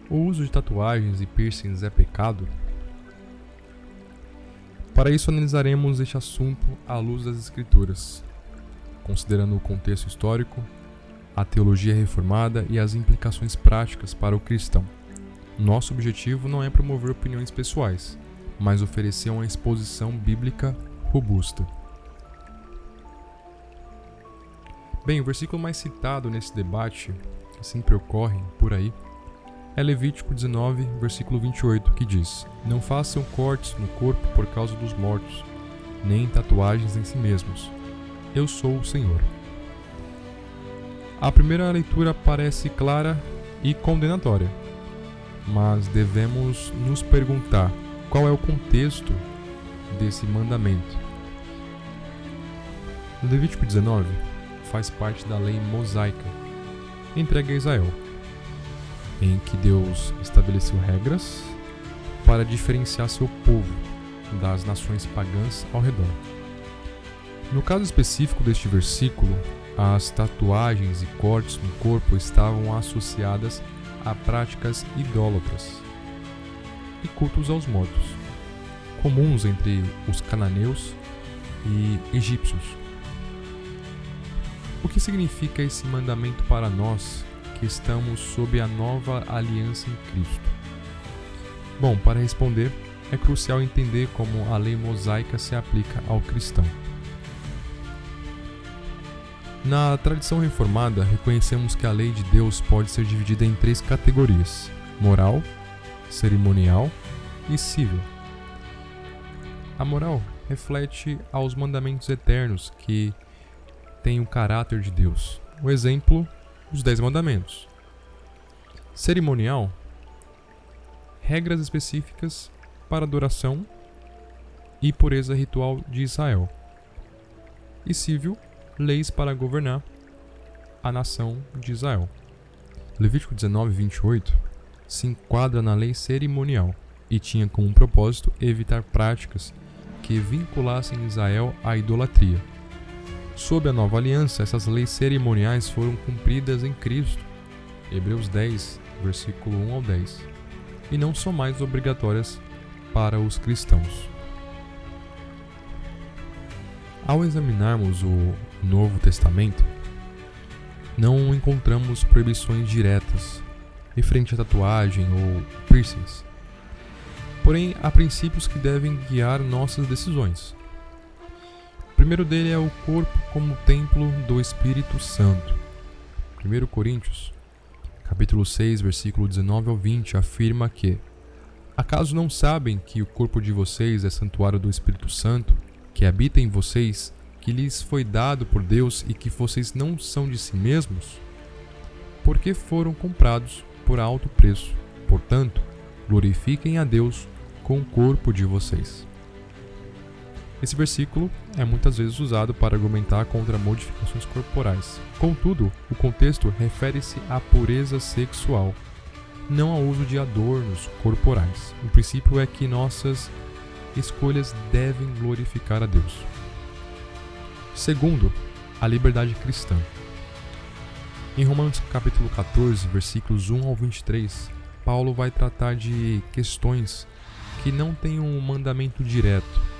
O uso de tatuagens e piercings é pecado? Para isso, analisaremos este assunto à luz das Escrituras, considerando o contexto histórico, a teologia reformada e as implicações práticas para o cristão. Nosso objetivo não é promover opiniões pessoais, mas oferecer uma exposição bíblica robusta. Bem, o versículo mais citado nesse debate, que sempre ocorre por aí, é Levítico 19, versículo 28, que diz: "Não façam cortes no corpo por causa dos mortos, nem tatuagens em si mesmos. Eu sou o Senhor." A primeira leitura parece clara e condenatória, mas devemos nos perguntar qual é o contexto desse mandamento. Levítico 19 faz parte da lei mosaica entregue a Israel, em que Deus estabeleceu regras para diferenciar seu povo das nações pagãs ao redor. No caso específico deste versículo, as tatuagens e cortes no corpo estavam associadas a práticas idólatras e cultos aos mortos, comuns entre os cananeus e egípcios. O que significa esse mandamento para nós que estamos sob a nova aliança em Cristo? Bom, para responder, é crucial entender como a lei mosaica se aplica ao cristão. Na tradição reformada, reconhecemos que a lei de Deus pode ser dividida em 3 categorias: moral, cerimonial e civil. A moral reflete aos mandamentos eternos que têm o caráter de Deus. O exemplo, os 10 mandamentos. Cerimonial, regras específicas para adoração e pureza ritual de Israel. E civil, leis para governar a nação de Israel. Levítico 19, 28 se enquadra na lei cerimonial e tinha como propósito evitar práticas que vinculassem Israel à idolatria. Sob a nova aliança, essas leis cerimoniais foram cumpridas em Cristo, Hebreus 10, versículo 1 ao 10, e não são mais obrigatórias para os cristãos. Ao examinarmos o Novo Testamento, não encontramos proibições diretas referente à tatuagem ou piercings. Porém, há princípios que devem guiar nossas decisões. O primeiro dele é o corpo como templo do Espírito Santo. 1 Coríntios, capítulo 6, versículo 19 ao 20, afirma que: "Acaso não sabem que o corpo de vocês é santuário do Espírito Santo, que habita em vocês, que lhes foi dado por Deus e que vocês não são de si mesmos? Porque foram comprados por alto preço. Portanto, glorifiquem a Deus com o corpo de vocês." Esse versículo é muitas vezes usado para argumentar contra modificações corporais. Contudo, o contexto refere-se à pureza sexual, não ao uso de adornos corporais. O princípio é que nossas escolhas devem glorificar a Deus. Segundo, a liberdade cristã. Em Romanos capítulo 14, versículos 1 ao 23, Paulo vai tratar de questões que não têm um mandamento direto,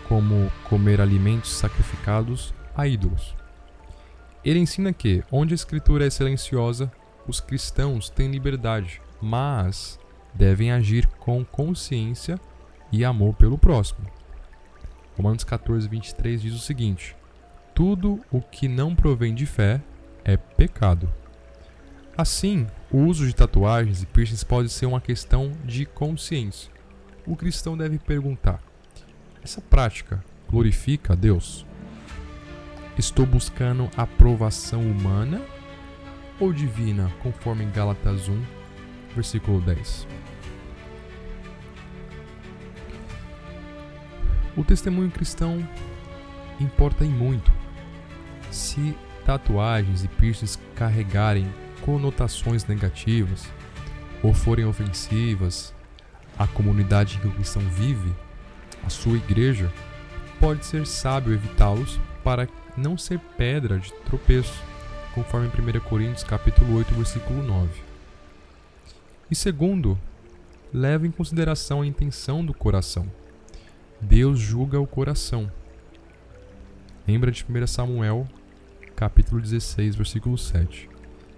como comer alimentos sacrificados a ídolos. Ele ensina que, onde a Escritura é silenciosa, os cristãos têm liberdade, mas devem agir com consciência e amor pelo próximo. Romanos 14, 23 diz o seguinte: "Tudo o que não provém de fé é pecado." Assim, o uso de tatuagens e piercings pode ser uma questão de consciência. O cristão deve perguntar: essa prática glorifica a Deus? Estou buscando aprovação humana ou divina, conforme Gálatas 1, versículo 10? O testemunho cristão importa em muito. Se tatuagens e piercings carregarem conotações negativas ou forem ofensivas à comunidade em que o cristão vive, a sua igreja, pode ser sábio evitá-los para não ser pedra de tropeço, conforme 1 Coríntios capítulo 8, versículo 9. E segundo, leve em consideração a intenção do coração. Deus julga o coração. Lembra de 1 Samuel, capítulo 16, versículo 7.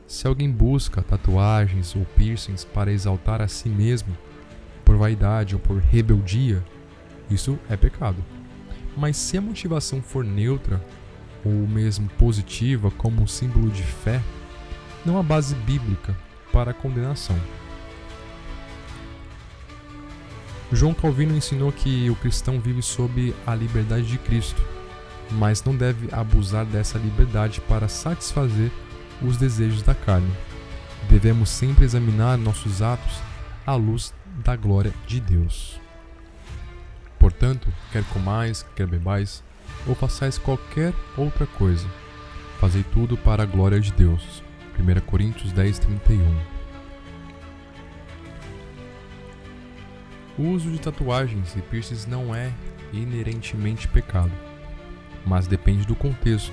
Se alguém busca tatuagens ou piercings para exaltar a si mesmo, por vaidade ou por rebeldia, isso é pecado. Mas se a motivação for neutra, ou mesmo positiva como um símbolo de fé, não há base bíblica para a condenação. João Calvino ensinou que o cristão vive sob a liberdade de Cristo, mas não deve abusar dessa liberdade para satisfazer os desejos da carne. Devemos sempre examinar nossos atos à luz da glória de Deus. Portanto, quer comais, quer bebais, ou façais qualquer outra coisa, fazei tudo para a glória de Deus. 1 Coríntios 10:31. O uso de tatuagens e piercings não é inerentemente pecado, mas depende do contexto,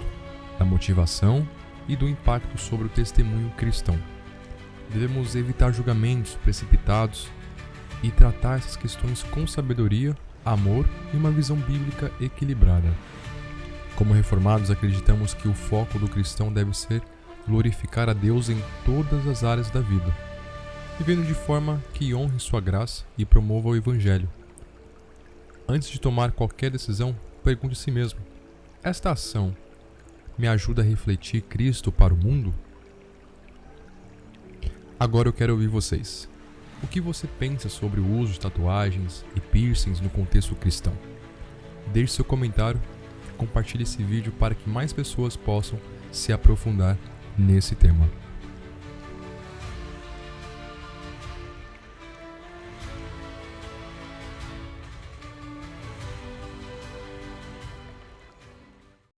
da motivação e do impacto sobre o testemunho cristão. Devemos evitar julgamentos precipitados e tratar essas questões com sabedoria, amor e uma visão bíblica equilibrada. Como reformados, acreditamos que o foco do cristão deve ser glorificar a Deus em todas as áreas da vida, vivendo de forma que honre sua graça e promova o Evangelho. Antes de tomar qualquer decisão, pergunte a si mesmo: esta ação me ajuda a refletir Cristo para o mundo? Agora eu quero ouvir vocês. O que você pensa sobre o uso de tatuagens e piercings no contexto cristão? Deixe seu comentário e compartilhe esse vídeo para que mais pessoas possam se aprofundar nesse tema.